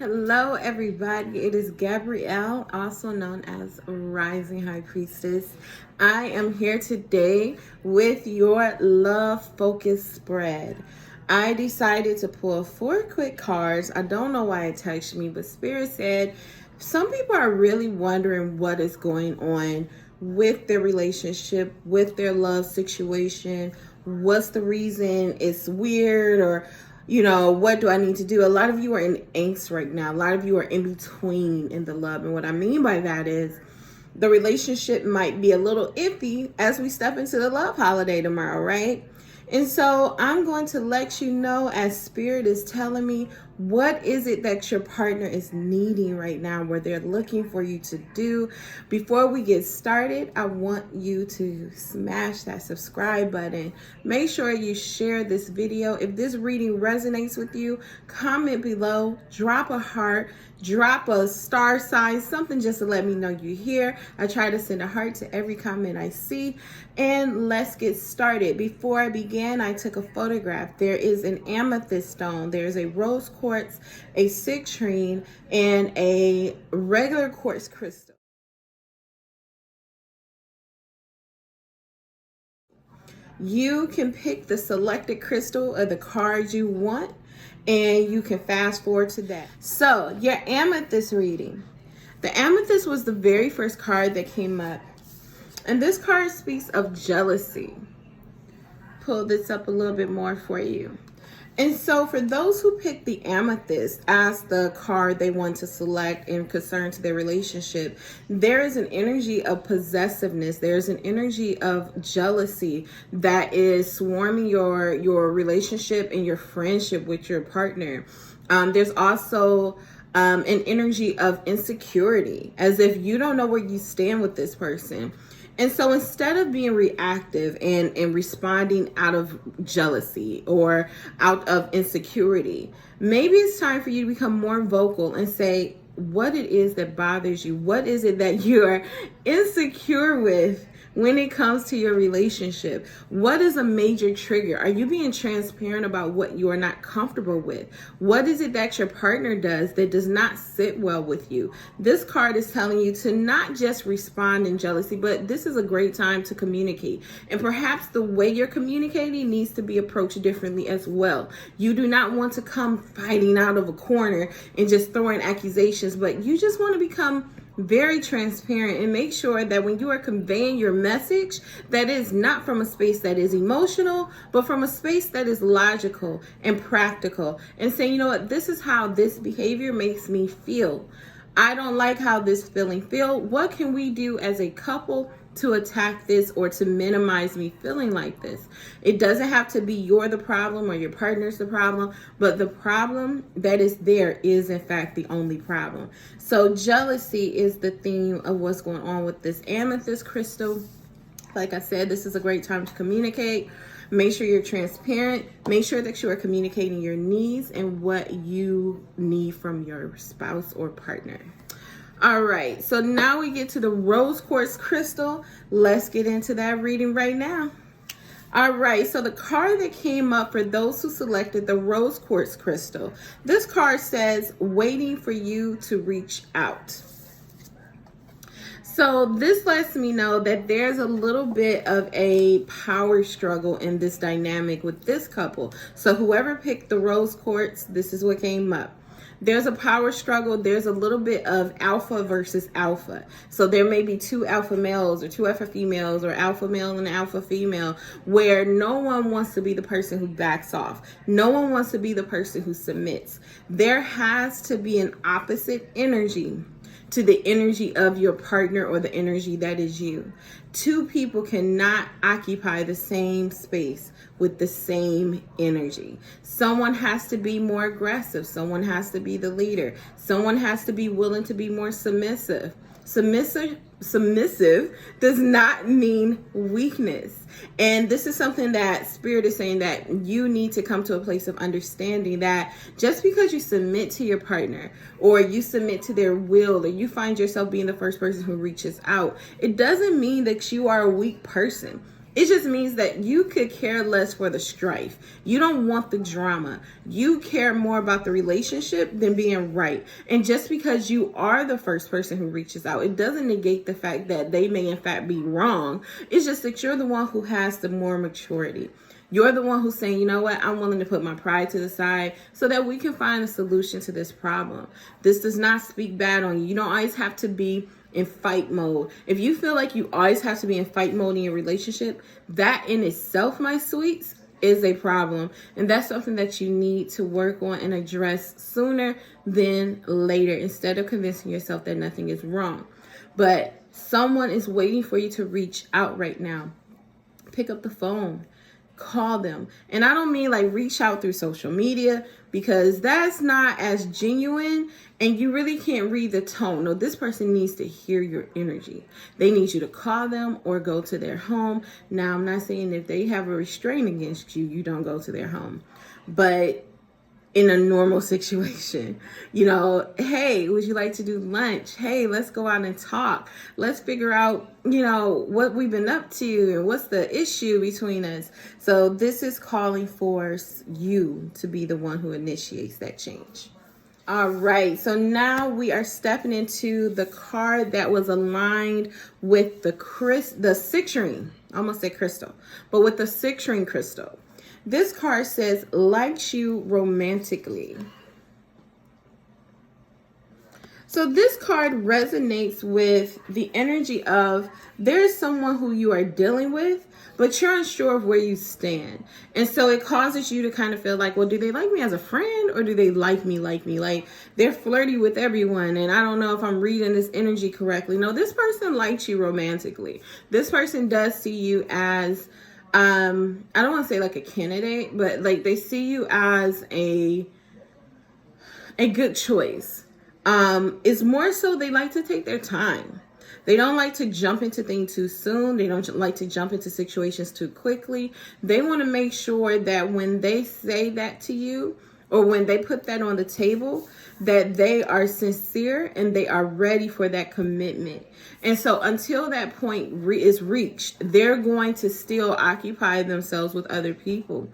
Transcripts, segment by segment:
Hello everybody, it is Gabrielle, also known as Rising High Priestess. I am here today with your love focus spread. I decided to pull 4 quick cards. I don't know why it touched me, but Spirit said some people are really wondering what is going on with their relationship, with their love situation. What's the reason it's weird, or what do I need to do? A lot of you are in angst right now. A lot of you are in between in the love. And what I mean by that is the relationship might be a little iffy as we step into the love holiday tomorrow, right? And so I'm going to let you know, as Spirit is telling me, what is it that your partner is needing right now, where they're looking for you to do. Before we get started, I want you to smash that subscribe button. Make sure you share this video. If this reading resonates with you, comment below, drop a heart, drop a star sign, something just to let me know you're here. I try to send a heart to every comment I see. And let's get started. Before I began, I took a photograph. There is an amethyst stone. There's a rose quartz, a citrine, and a regular quartz crystal. You can pick the selected crystal or the card you want, and you can fast forward to that. So your amethyst reading. The amethyst was the very first card that came up. And this card speaks of jealousy. Pull this up a little bit more for you. And so for those who picked the amethyst as the card they want to select in concern to their relationship, there is an energy of possessiveness. There's an energy of jealousy that is swarming your relationship and your friendship with your partner. There's also an energy of insecurity, as if you don't know where you stand with this person. And so instead of being reactive and responding out of jealousy or out of insecurity, maybe it's time for you to become more vocal and say what it is that bothers you. What is it that you're insecure with when it comes to your relationship? What is a major trigger? Are you being transparent about what you are not comfortable with? What is it that your partner does that does not sit well with you? This card is telling you to not just respond in jealousy, but this is a great time to communicate. And perhaps the way you're communicating needs to be approached differently as well. You do not want to come fighting out of a corner and just throwing accusations, but you just want to become very transparent and make sure that when you are conveying your message, that is not from a space that is emotional, but from a space that is logical and practical, and saying, you know what, this is how this behavior makes me feel. I don't like how this feeling feel. What can we do as a couple to attack this or to minimize me feeling like this? It doesn't have to be you're the problem or your partner's the problem, but the problem that is there is in fact the only problem. So jealousy is the theme of what's going on with this amethyst crystal. Like I said, this is a great time to communicate. Make sure you're transparent. Make sure that you are communicating your needs and what you need from your spouse or partner. All right, so now we get to the rose quartz crystal. Let's get into that reading right now. All right, so the card that came up for those who selected the rose quartz crystal, this card says, waiting for you to reach out. So this lets me know that there's a little bit of a power struggle in this dynamic with this couple. So whoever picked the rose quartz, this is what came up. There's a power struggle. There's a little bit of alpha versus alpha. So there may be 2 alpha males or 2 alpha females, or alpha male and alpha female, where no one wants to be the person who backs off. No one wants to be the person who submits. There has to be an opposite energy to the energy of your partner or the energy that is you. 2 people cannot occupy the same space with the same energy. Someone has to be more aggressive. Someone has to be the leader. Someone has to be willing to be more submissive. Submissive does not mean weakness. And this is something that Spirit is saying, that you need to come to a place of understanding that just because you submit to your partner or you submit to their will, or you find yourself being the first person who reaches out, it doesn't mean that you are a weak person. It just means that you could care less for the strife. You don't want the drama. You care more about the relationship than being right. And just because you are the first person who reaches out, it doesn't negate the fact that they may in fact be wrong. It's just that you're the one who has the more maturity. You're the one who's saying, you know what, I'm willing to put my pride to the side so that we can find a solution to this problem. This does not speak bad on you. You don't always have to be in fight mode. If you feel like you always have to be in fight mode in your relationship, that in itself, my sweets, is a problem. And that's something that you need to work on and address sooner than later, instead of convincing yourself that nothing is wrong. But someone is waiting for you to reach out right now. Pick up the phone. Call them. And I don't mean like reach out through social media, because that's not as genuine and you really can't read the tone. No, this person needs to hear your energy. They need you to call them or go to their home. Now, I'm not saying if they have a restraint against you, you don't go to their home. But in a normal situation, you know, hey, would you like to do lunch? Hey, let's go out and talk. Let's figure out, you know, what we've been up to and what's the issue between us. So this is calling for you to be the one who initiates that change. All right, so now we are stepping into the card that was aligned with the citrine. I almost said crystal, but with the citrine crystal. This card says, likes you romantically. So this card resonates with the energy of there's someone who you are dealing with, but you're unsure of where you stand. And so it causes you to kind of feel like, well, do they like me as a friend or do they like me? Like they're flirty with everyone. And I don't know if I'm reading this energy correctly. No, this person likes you romantically. This person does see you as I don't want to say like a candidate, but like they see you as a good choice. It's more so they like to take their time. They don't like to jump into things too soon. They don't like to jump into situations too quickly. They want to make sure that when they say that to you, or when they put that on the table, that they are sincere and they are ready for that commitment. And so until that point is reached, they're going to still occupy themselves with other people.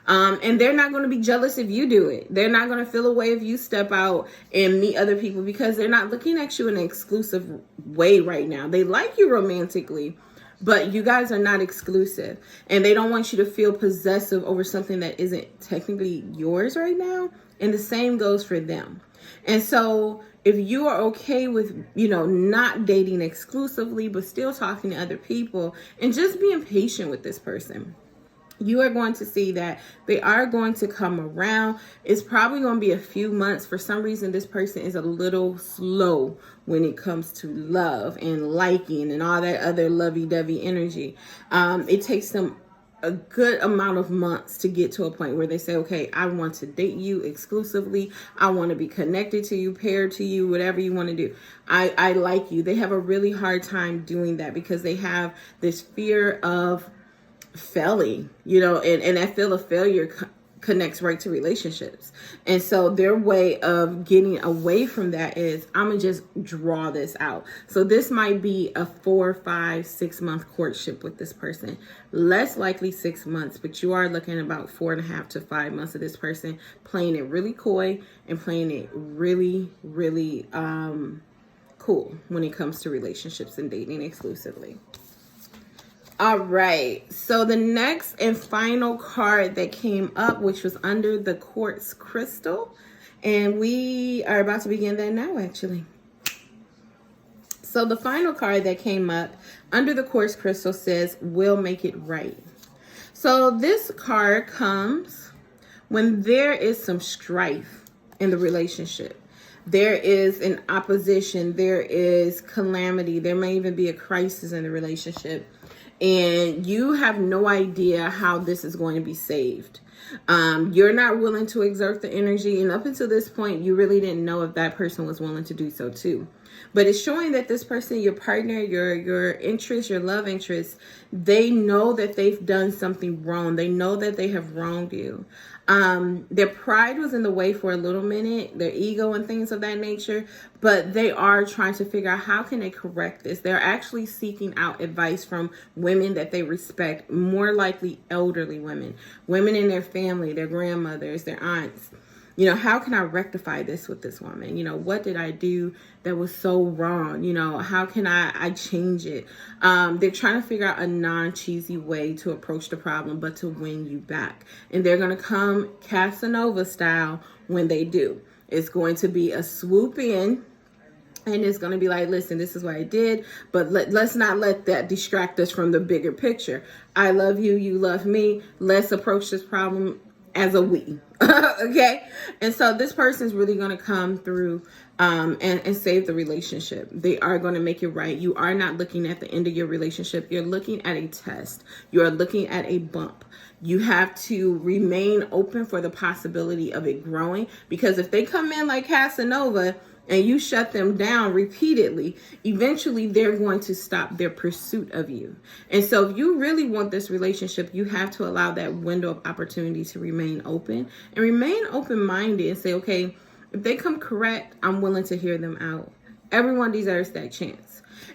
And they're not going to be jealous if you do it. They're not going to feel a way if you step out and meet other people, because they're not looking at you in an exclusive way right now. They like you romantically, but you guys are not exclusive, and they don't want you to feel possessive over something that isn't technically yours right now. And the same goes for them. And so if you are okay with, you know, not dating exclusively, but still talking to other people and just being patient with this person, you are going to see that they are going to come around. It's probably going to be a few months. For some reason, this person is a little slow when it comes to love and liking and all that other lovey-dovey energy. It takes them a good amount of months to get to a point where they say, okay, I want to date you exclusively. I want to be connected to you, paired to you, whatever you want to do. I like you. They have a really hard time doing that because they have this fear of failing, you know, and that feel of failure connects right to relationships. And so their way of getting away from that is, I'm gonna just draw this out. So this might be a 4, 5, 6 month courtship with this person. Less likely 6 months, but you are looking about 4.5 to 5 months of this person playing it really coy and playing it really, really cool when it comes to relationships and dating exclusively. All right, so the next and final card that came up, which was under the Quartz crystal, and we are about to begin that now, actually. So the final card that came up under the Quartz crystal says, we'll make it right. So this card comes when there is some strife in the relationship. There is an opposition, there is calamity, there may even be a crisis in the relationship. And you have no idea how this is going to be saved. You're not willing to exert the energy. And up until this point, you really didn't know if that person was willing to do so too. But it's showing that this person, your partner, your interest, your love interest, they know that they've done something wrong. They know that they have wronged you. Their pride was in the way for a little minute, their ego and things of that nature, but they are trying to figure out how can they correct this. They're actually seeking out advice from women that they respect, more likely elderly women in their family, their grandmothers, their aunts. You know, how can I rectify this with this woman? You know, what did I do that was so wrong? You know, how can I change it? They're trying to figure out a non-cheesy way to approach the problem, but to win you back. And they're going to come Casanova style when they do. It's going to be a swoop in. And it's going to be like, listen, this is what I did, but let's not let that distract us from the bigger picture. I love you. You love me. Let's approach this problem as a we. Okay. And so this person is really going to come through and save the relationship. They are going to make it right. You are not looking at the end of your relationship. You're looking at a test. You are looking at a bump. You have to remain open for the possibility of it growing, because if they come in like Casanova and you shut them down repeatedly, eventually they're going to stop their pursuit of you. And so if you really want this relationship, you have to allow that window of opportunity to remain open and remain open-minded and say, okay, if they come correct, I'm willing to hear them out. Everyone deserves that chance.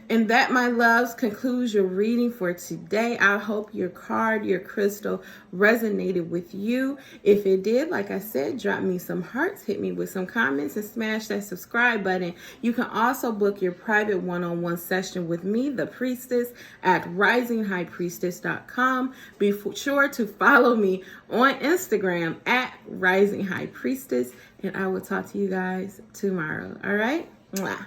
And that, my loves, concludes your reading for today. I hope your card, your crystal resonated with you. If it did, like I said, drop me some hearts, hit me with some comments, and smash that subscribe button. You can also book your private one-on-one session with me, the priestess, at risinghighpriestess.com. Be sure to follow me on Instagram at risinghighpriestess, and I will talk to you guys tomorrow. All right? Mwah.